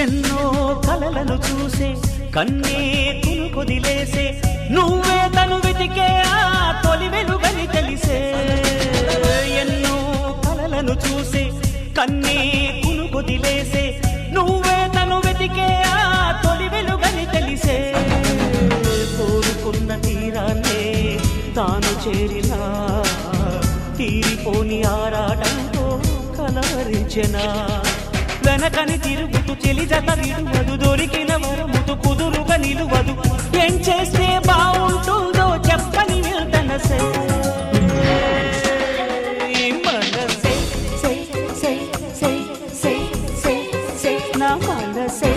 ఎన్నో కలలను చూసే కన్నే కొదిలేసే నువ్వే తను వెతికే ఆ తొలి వెలుగని తెలిసే ఎన్నో కలలను చూసే కన్నే కొదిలేసే నువ్వే తను వెతికే ఆ తొలి వెలుగని తెలిసే కోరుకున్న తీరాన్నే తాను చేరినా తీరిపోని ఆరాటంతో కలవరించెనా వెనకని తిరుగుతూ చెలి జత విడువదు దొరికిన వరముతు కుదురుగా నిలువదు ఏం చేస్తే బాగుంటుందో చెప్పని వెళ్తనసే మనసే నా మనసే